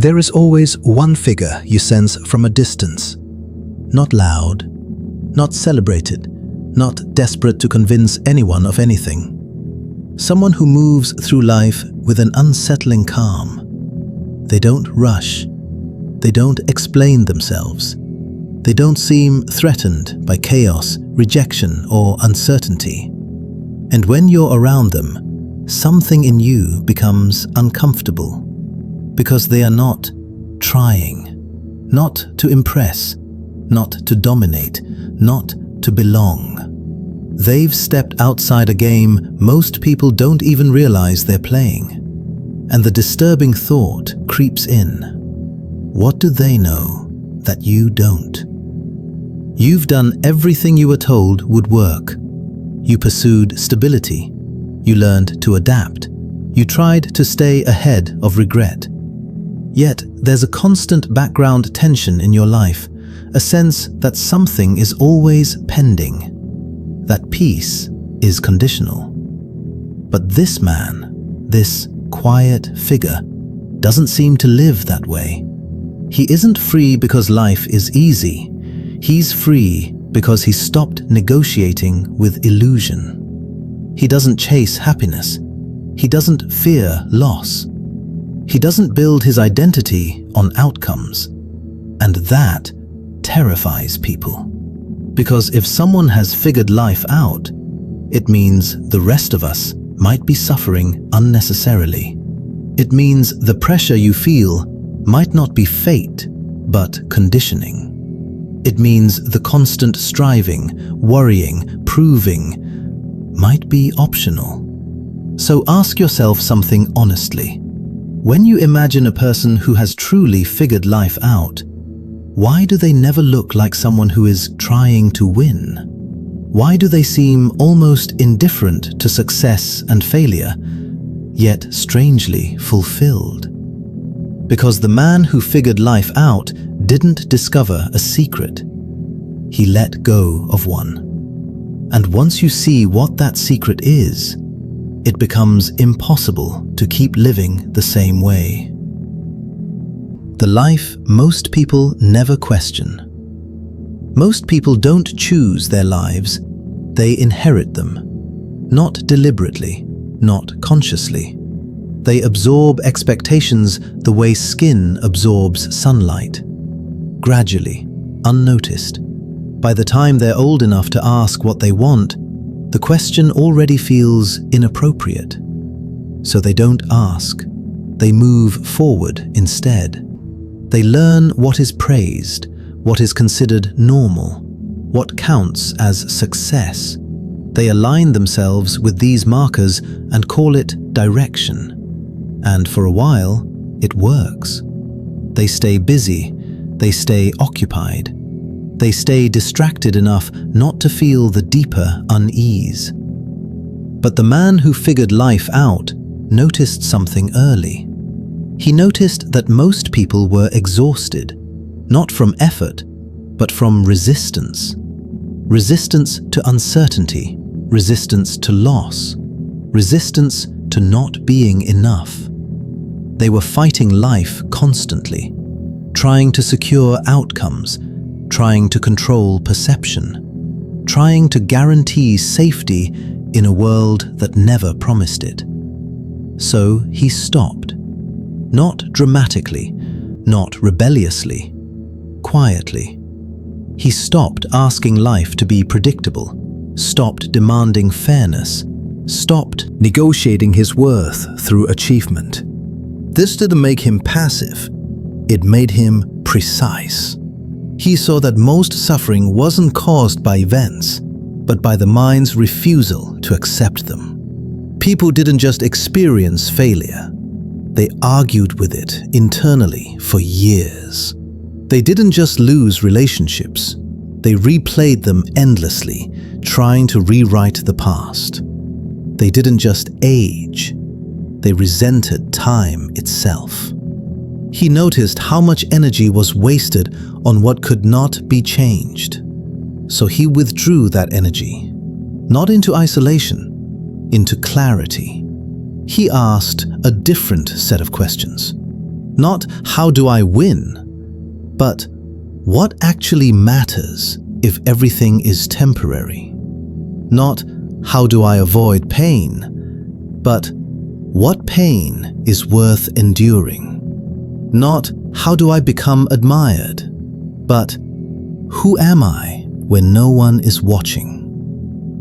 There is always one figure you sense from a distance. Not loud, not celebrated, not desperate to convince anyone of anything. Someone who moves through life with an unsettling calm. They don't rush. They don't explain themselves. They don't seem threatened by chaos, rejection, or uncertainty. And when you're around them, something in you becomes uncomfortable. Because they are not trying, not to impress, not to dominate, not to belong. They've stepped outside a game most people don't even realize they're playing. And the disturbing thought creeps in. What do they know that you don't? You've done everything you were told would work. You pursued stability. You learned to adapt. You tried to stay ahead of regret. Yet there's a constant background tension in your life, a sense that something is always pending, that peace is conditional. But this man, this quiet figure, doesn't seem to live that way. He isn't free because life is easy. He's free because he stopped negotiating with illusion. He doesn't chase happiness. He doesn't fear loss. He doesn't build his identity on outcomes. And that terrifies people. Because if someone has figured life out, it means the rest of us might be suffering unnecessarily. It means the pressure you feel might not be fate, but conditioning. It means the constant striving, worrying, proving might be optional. So ask yourself something honestly. When you imagine a person who has truly figured life out, why do they never look like someone who is trying to win? Why do they seem almost indifferent to success and failure, yet strangely fulfilled? Because the man who figured life out didn't discover a secret. He let go of one. And once you see what that secret is, it becomes impossible to keep living the same way. The life most people never question. Most people don't choose their lives, they inherit them. Not deliberately, not consciously. They absorb expectations the way skin absorbs sunlight. Gradually, unnoticed. By the time they're old enough to ask what they want, the question already feels inappropriate. So they don't ask. They move forward instead. They learn what is praised, what is considered normal, what counts as success. They align themselves with these markers and call it direction. And for a while, it works. They stay busy, they stay occupied. They stay distracted enough not to feel the deeper unease. But the man who figured life out noticed something early. He noticed that most people were exhausted, not from effort, but from resistance. Resistance to uncertainty, resistance to loss, resistance to not being enough. They were fighting life constantly, trying to secure outcomes, trying to control perception, trying to guarantee safety in a world that never promised it. So he stopped. Not dramatically, not rebelliously, quietly. He stopped asking life to be predictable, stopped demanding fairness, stopped negotiating his worth through achievement. This didn't make him passive, it made him precise. He saw that most suffering wasn't caused by events, but by the mind's refusal to accept them. People didn't just experience failure. They argued with it internally for years. They didn't just lose relationships. They replayed them endlessly, trying to rewrite the past. They didn't just age. They resented time itself. He noticed how much energy was wasted on what could not be changed. So he withdrew that energy, not into isolation, into clarity. He asked a different set of questions. Not how do I win, but what actually matters if everything is temporary. Not how do I avoid pain, but what pain is worth enduring. Not how do I become admired, but who am I when no one is watching?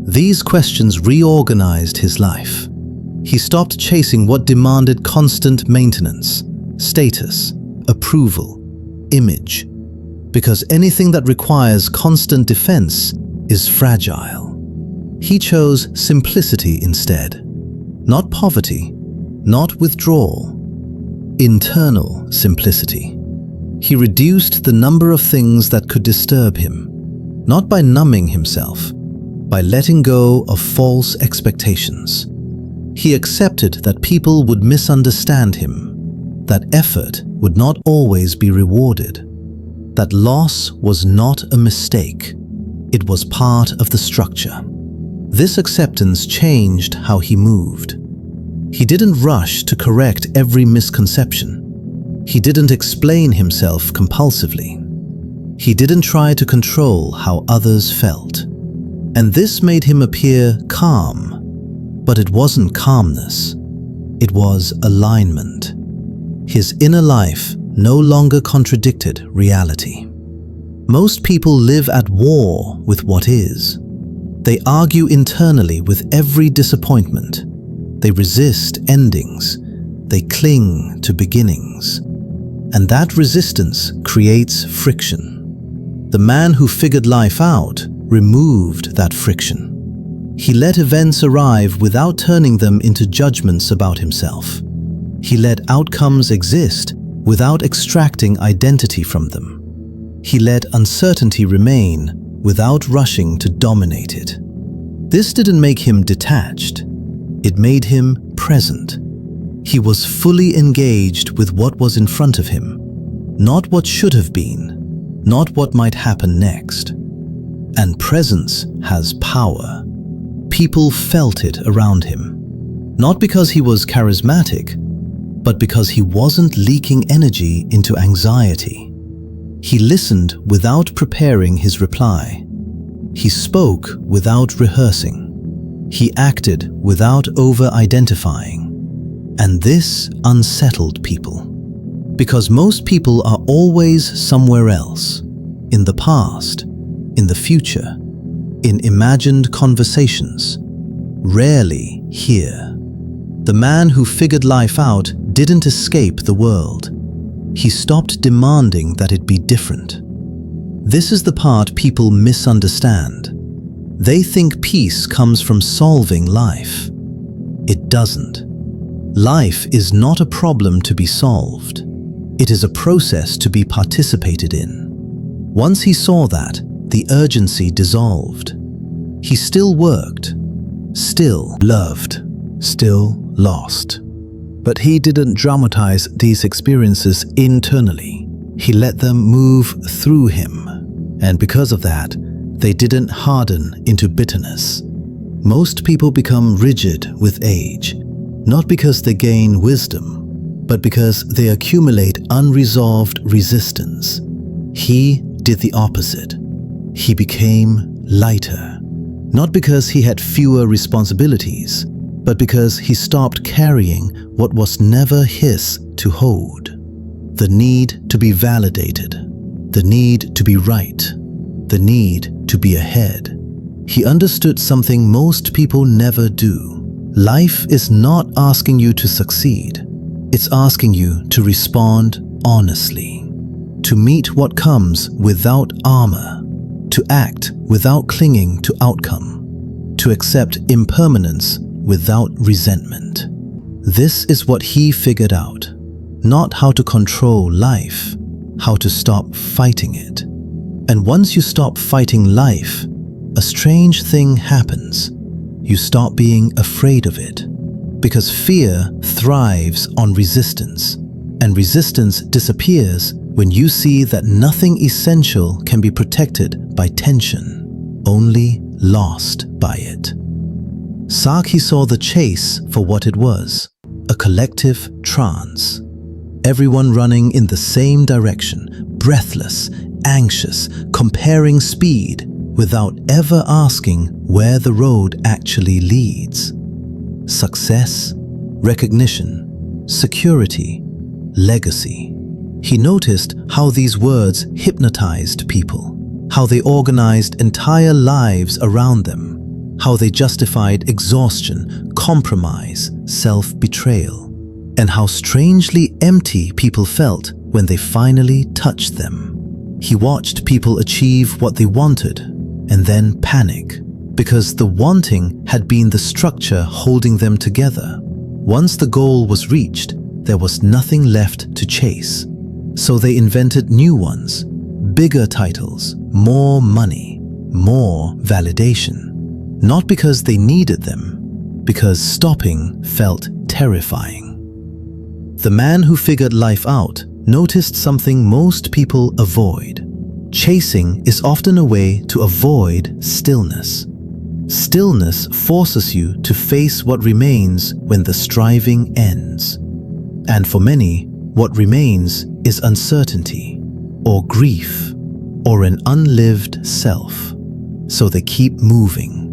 These questions reorganized his life. He stopped chasing what demanded constant maintenance, status, approval, image, because anything that requires constant defense is fragile. He chose simplicity instead. Not poverty, not withdrawal. Internal simplicity. He reduced the number of things that could disturb him, not by numbing himself, by letting go of false expectations. He accepted that people would misunderstand him, that effort would not always be rewarded, that loss was not a mistake, it was part of the structure. This acceptance changed how he moved. He didn't rush to correct every misconception. He didn't explain himself compulsively. He didn't try to control how others felt. And this made him appear calm. But it wasn't calmness. It was alignment. His inner life no longer contradicted reality. Most people live at war with what is. They argue internally with every disappointment. They resist endings. They cling to beginnings. And that resistance creates friction. The man who figured life out removed that friction. He let events arrive without turning them into judgments about himself. He let outcomes exist without extracting identity from them. He let uncertainty remain without rushing to dominate it. This didn't make him detached. It made him present. He was fully engaged with what was in front of him, not what should have been, not what might happen next. And presence has power. People felt it around him, not because he was charismatic, but because he wasn't leaking energy into anxiety. He listened without preparing his reply. He spoke without rehearsing. He acted without over-identifying. And this unsettled people. Because most people are always somewhere else, in the past, in the future, in imagined conversations, rarely here. The man who figured life out didn't escape the world. He stopped demanding that it be different. This is the part people misunderstand. They think peace comes from solving life. It doesn't. Life is not a problem to be solved. It is a process to be participated in. Once he saw that, the urgency dissolved. He still worked, still loved, still lost. But he didn't dramatize these experiences internally. He let them move through him. And because of that, they didn't harden into bitterness. Most people become rigid with age, not because they gain wisdom, but because they accumulate unresolved resistance. He did the opposite. He became lighter, not because he had fewer responsibilities, but because he stopped carrying what was never his to hold. The need to be validated, the need to be right, the need to be ahead. He understood something most people never do. Life is not asking you to succeed. It's asking you to respond honestly, to meet what comes without armor, to act without clinging to outcome, to accept impermanence without resentment. This is what he figured out, not how to control life, how to stop fighting it. And once you stop fighting life, a strange thing happens. You stop being afraid of it, because fear thrives on resistance, and resistance disappears when you see that nothing essential can be protected by tension, only lost by it. Saki saw the chase for what it was, a collective trance. everyone running in the same direction, breathless, anxious, comparing speed without ever asking where the road actually leads. Success, recognition, security, legacy. He noticed how these words hypnotized people, how they organized entire lives around them, how they justified exhaustion, compromise, self-betrayal, and how strangely empty people felt when they finally touched them. He watched people achieve what they wanted and then panic, because the wanting had been the structure holding them together. Once the goal was reached, there was nothing left to chase. So they invented new ones, bigger titles, more money, more validation. Not because they needed them, because stopping felt terrifying. The man who figured life out noticed something most people avoid. Chasing is often a way to avoid stillness. Stillness forces you to face what remains when the striving ends. And for many, what remains is uncertainty, or grief, or an unlived self. So they keep moving.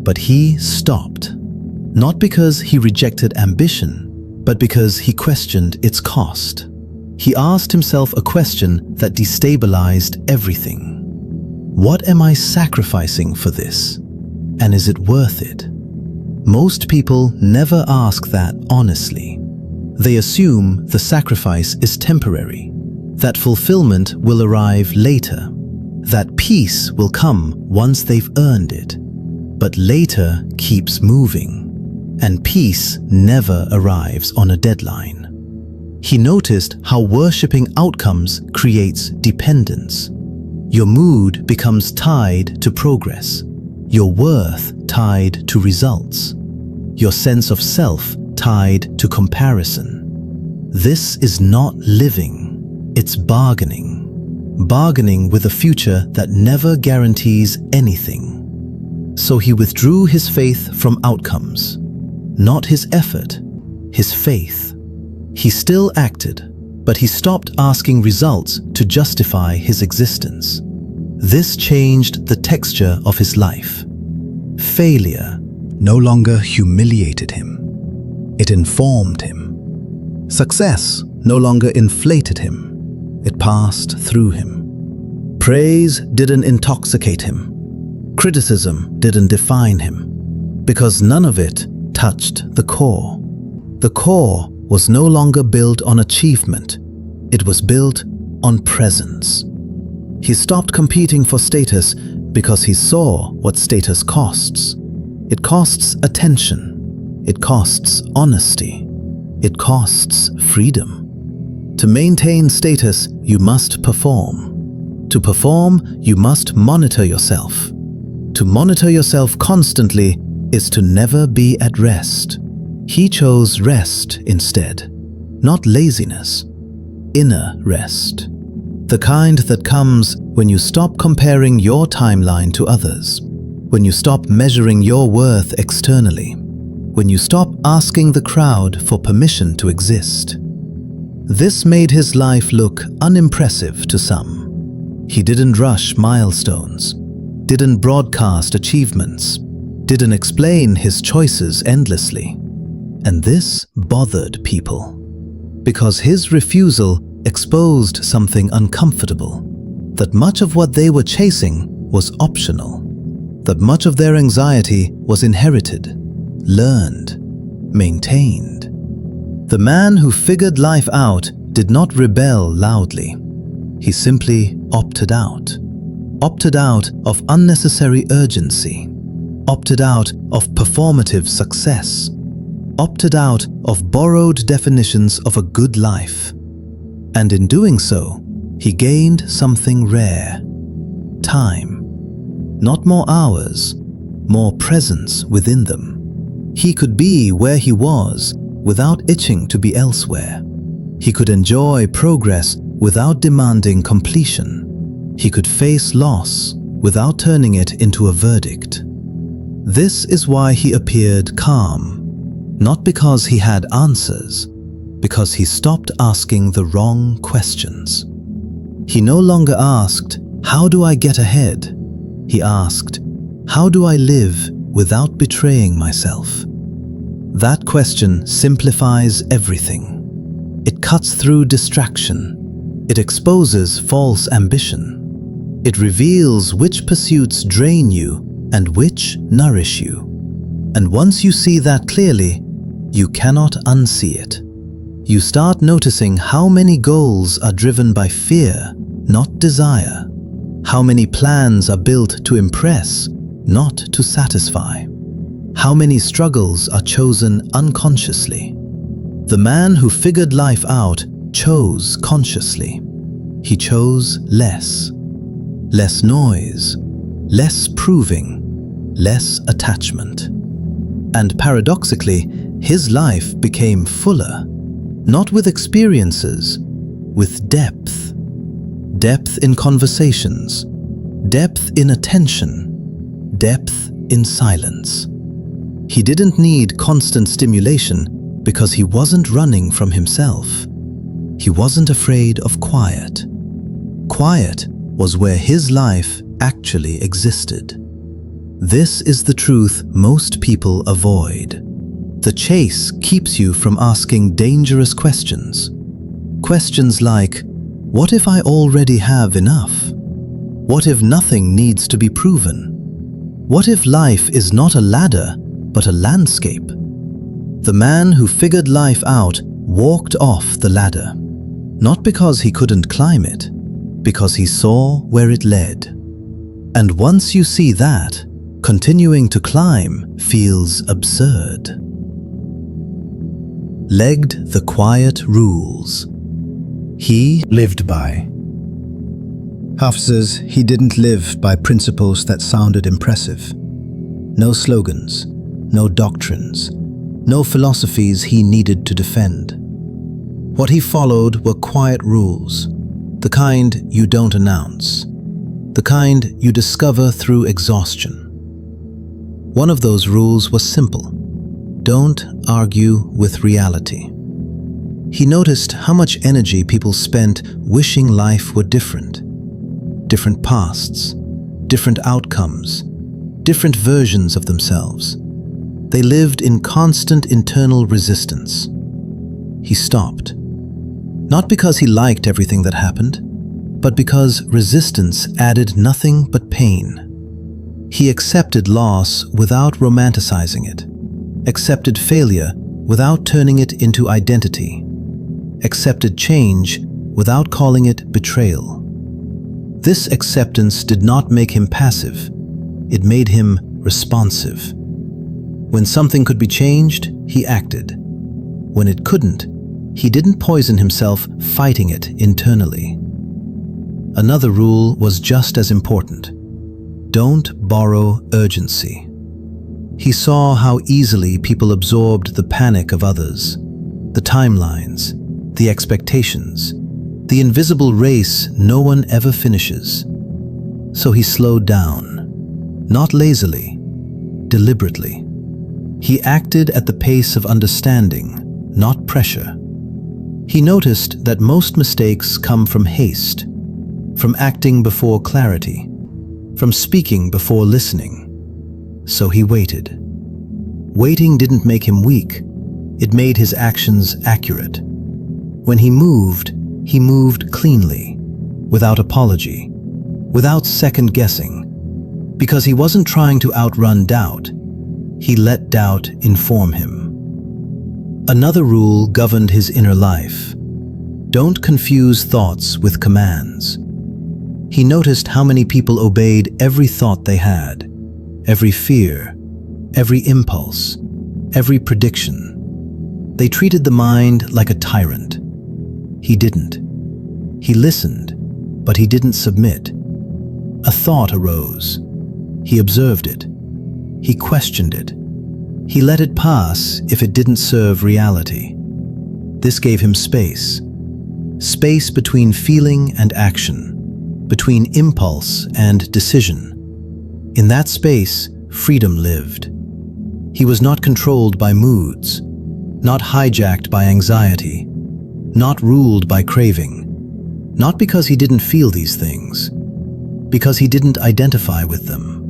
But he stopped. Not because he rejected ambition, but because he questioned its cost. He asked himself a question that destabilized everything. What am I sacrificing for this? And is it worth it? Most people never ask that honestly. They assume the sacrifice is temporary, that fulfillment will arrive later, that peace will come once they've earned it. But later keeps moving, and peace never arrives on a deadline. He noticed how worshipping outcomes creates dependence. Your mood becomes tied to progress, your worth tied to results, your sense of self tied to comparison. This is not living, it's bargaining. Bargaining with a future that never guarantees anything. So he withdrew his faith from outcomes, not his effort, his faith. He still acted, but he stopped asking results to justify his existence. This changed the texture of his life. Failure no longer humiliated him. It informed him. Success no longer inflated him. It passed through him. Praise didn't intoxicate him. Criticism didn't define him, because none of it touched the core. The core was no longer built on achievement. It was built on presence. He stopped competing for status because he saw what status costs. It costs attention. It costs honesty. It costs freedom. To maintain status, you must perform. To perform, you must monitor yourself. To monitor yourself constantly is to never be at rest. He chose rest instead, not laziness, inner rest. The kind that comes when you stop comparing your timeline to others, when you stop measuring your worth externally, when you stop asking the crowd for permission to exist. This made his life look unimpressive to some. He didn't rush milestones, didn't broadcast achievements, didn't explain his choices endlessly. And this bothered people, because his refusal exposed something uncomfortable, that much of what they were chasing was optional, that much of their anxiety was inherited, learned, maintained. The man who figured life out did not rebel loudly. He simply opted out of unnecessary urgency, opted out of performative success, opted out of borrowed definitions of a good life. And in doing so, he gained something rare: time. Not more hours, more presence within them. He could be where he was without itching to be elsewhere. He could enjoy progress without demanding completion. He could face loss without turning it into a verdict. This is why he appeared calm, not because he had answers, because he stopped asking the wrong questions. He no longer asked, "How do I get ahead?" He asked, "How do I live without betraying myself?" That question simplifies everything. It cuts through distraction. It exposes false ambition. It reveals which pursuits drain you and which nourish you. And once you see that clearly, you cannot unsee it. You start noticing how many goals are driven by fear, not desire. How many plans are built to impress, not to satisfy. How many struggles are chosen unconsciously. The man who figured life out chose consciously. He chose less. Less noise, less proving, less attachment. And paradoxically, his life became fuller, not with experiences, with depth. Depth in conversations, depth in attention, depth in silence. He didn't need constant stimulation because he wasn't running from himself. He wasn't afraid of quiet. Quiet was where his life actually existed. This is the truth most people avoid. The chase keeps you from asking dangerous questions. Questions like, what if I already have enough? What if nothing needs to be proven? What if life is not a ladder, but a landscape? The man who figured life out walked off the ladder, not because he couldn't climb it, because he saw where it led. And once you see that, continuing to climb feels absurd. Legged the quiet rules he lived by. Hafez says he didn't live by principles that sounded impressive. No slogans, no doctrines, no philosophies he needed to defend. What he followed were quiet rules, the kind you don't announce, the kind you discover through exhaustion. One of those rules was simple: don't argue with reality. He noticed how much energy people spent wishing life were different. Different pasts, different outcomes, different versions of themselves. They lived in constant internal resistance. He stopped. Not because he liked everything that happened, but because resistance added nothing but pain. He accepted loss without romanticizing it, accepted failure without turning it into identity, accepted change without calling it betrayal. This acceptance did not make him passive, it made him responsive. When something could be changed, he acted. When it couldn't, he didn't poison himself fighting it internally. Another rule was just as important: don't borrow urgency. He saw how easily people absorbed the panic of others, the timelines, the expectations, the invisible race no one ever finishes. So he slowed down, not lazily, deliberately. He acted at the pace of understanding, not pressure. He noticed that most mistakes come from haste, from acting before clarity, from speaking before listening. So he waited. Waiting didn't make him weak. It made his actions accurate. When he moved cleanly, without apology, without second-guessing. Because he wasn't trying to outrun doubt, he let doubt inform him. Another rule governed his inner life: don't confuse thoughts with commands. He noticed how many people obeyed every thought they had, every fear, every impulse, every prediction. They treated the mind like a tyrant. He didn't. He listened, but he didn't submit. A thought arose. He observed it. He questioned it. He let it pass if it didn't serve reality. This gave him space. Space between feeling and action, between impulse and decision. In that space, freedom lived. He was not controlled by moods, not hijacked by anxiety, not ruled by craving. Not because he didn't feel these things, because he didn't identify with them.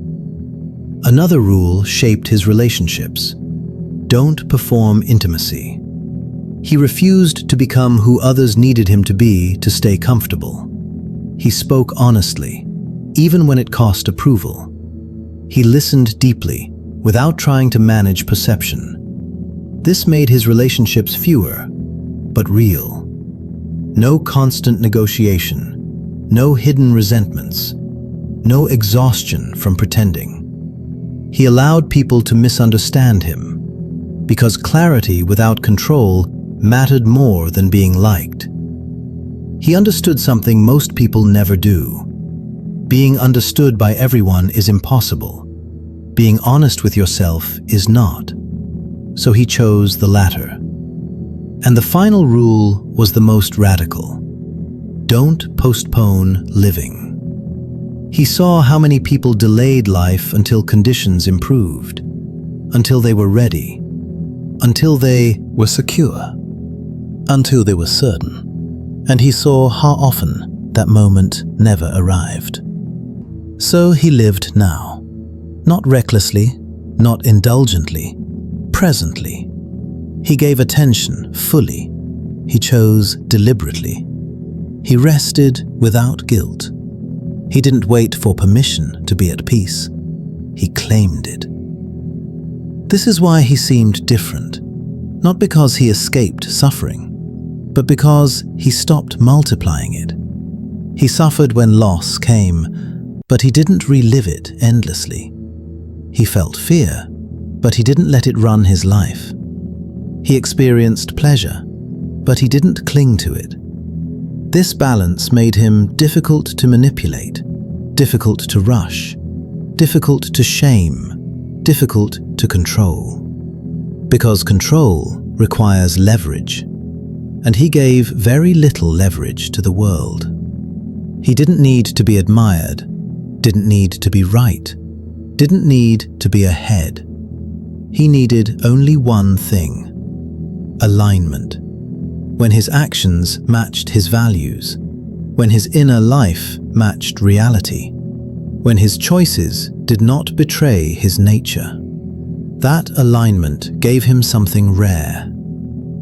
Another rule shaped his relationships. Don't perform intimacy. He refused to become who others needed him to be to stay comfortable. He spoke honestly, even when it cost approval. He listened deeply, without trying to manage perception. This made his relationships fewer, but real. No constant negotiation, no hidden resentments, no exhaustion from pretending. He allowed people to misunderstand him, because clarity without control mattered more than being liked. He understood something most people never do. Being understood by everyone is impossible. Being honest with yourself is not. So he chose the latter. And the final rule was the most radical. Don't postpone living. He saw how many people delayed life until conditions improved, until they were ready, until they were secure, until they were certain. And he saw how often that moment never arrived. So he lived now, not recklessly, not indulgently, presently. He gave attention fully. He chose deliberately. He rested without guilt. He didn't wait for permission to be at peace. He claimed it. This is why he seemed different, not because he escaped suffering, but because he stopped multiplying it. He suffered when loss came, but he didn't relive it endlessly. He felt fear, but he didn't let it run his life. He experienced pleasure, but he didn't cling to it. This balance made him difficult to manipulate, difficult to rush, difficult to shame, difficult to control. Because control requires leverage, and he gave very little leverage to the world. He didn't need to be admired, didn't need to be right, didn't need to be ahead. He needed only one thing: alignment. When his actions matched his values, when his inner life matched reality, when his choices did not betray his nature. That alignment gave him something rare: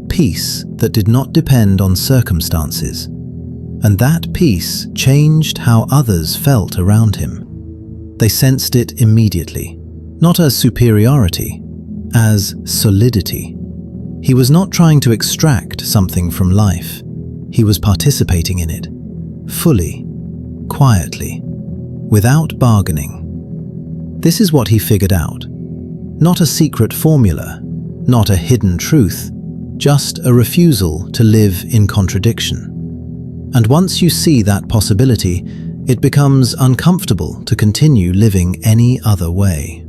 peace that did not depend on circumstances. And that peace changed how others felt around him. They sensed it immediately, not as superiority, as solidity. He was not trying to extract something from life. He was participating in it, fully, quietly, without bargaining. This is what he figured out. Not a secret formula, not a hidden truth, just a refusal to live in contradiction. And once you see that possibility, it becomes uncomfortable to continue living any other way.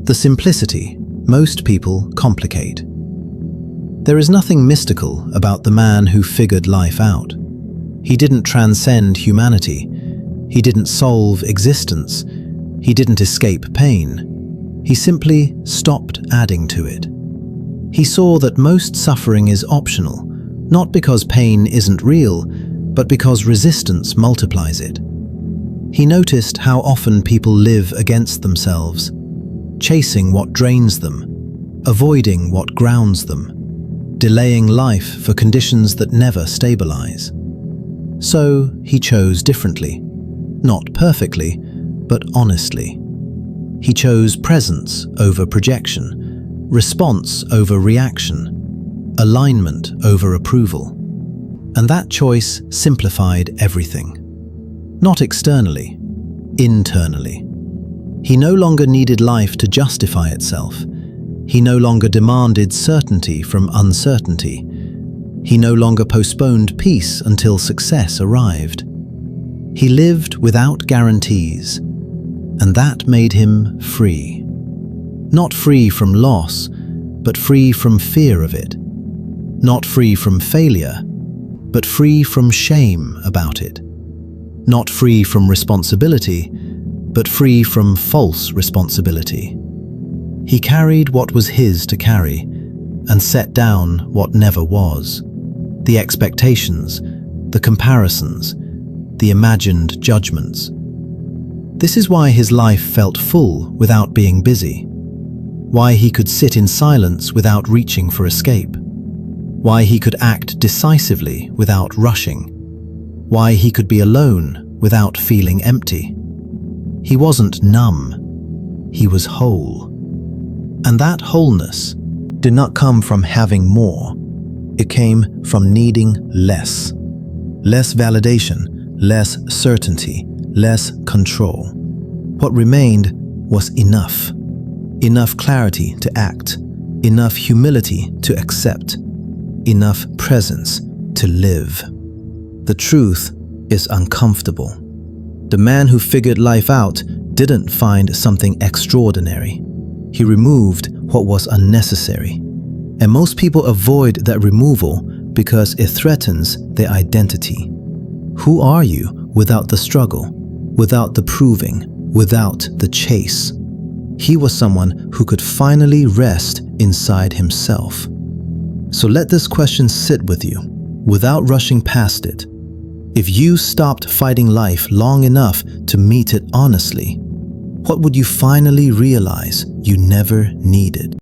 The simplicity most people complicate. There is nothing mystical about the man who figured life out. He didn't transcend humanity. He didn't solve existence. He didn't escape pain. He simply stopped adding to it. He saw that most suffering is optional, not because pain isn't real, but because resistance multiplies it. He noticed how often people live against themselves, chasing what drains them, avoiding what grounds them, delaying life for conditions that never stabilize. So he chose differently, not perfectly, but honestly. He chose presence over projection, response over reaction, alignment over approval. And that choice simplified everything. Not externally, internally. He no longer needed life to justify itself. He no longer demanded certainty from uncertainty. He no longer postponed peace until success arrived. He lived without guarantees, and that made him free. Not free from loss, but free from fear of it. Not free from failure, but free from shame about it. Not free from responsibility, but free from false responsibility. He carried what was his to carry, and set down what never was. the expectations, the comparisons, the imagined judgments. This is why his life felt full without being busy, why he could sit in silence without reaching for escape, why he could act decisively without rushing, why he could be alone without feeling empty. He wasn't numb, he was whole. And that wholeness did not come from having more. It came from needing less. Less validation, less certainty, less control. What remained was enough. Enough clarity to act, enough humility to accept, enough presence to live. The truth is uncomfortable. The man who figured life out didn't find something extraordinary. He removed what was unnecessary. And most people avoid that removal because it threatens their identity. Who are you without the struggle, without the proving, without the chase? He was someone who could finally rest inside himself. So let this question sit with you, without rushing past it. If you stopped fighting life long enough to meet it honestly, what would you finally realize you never needed?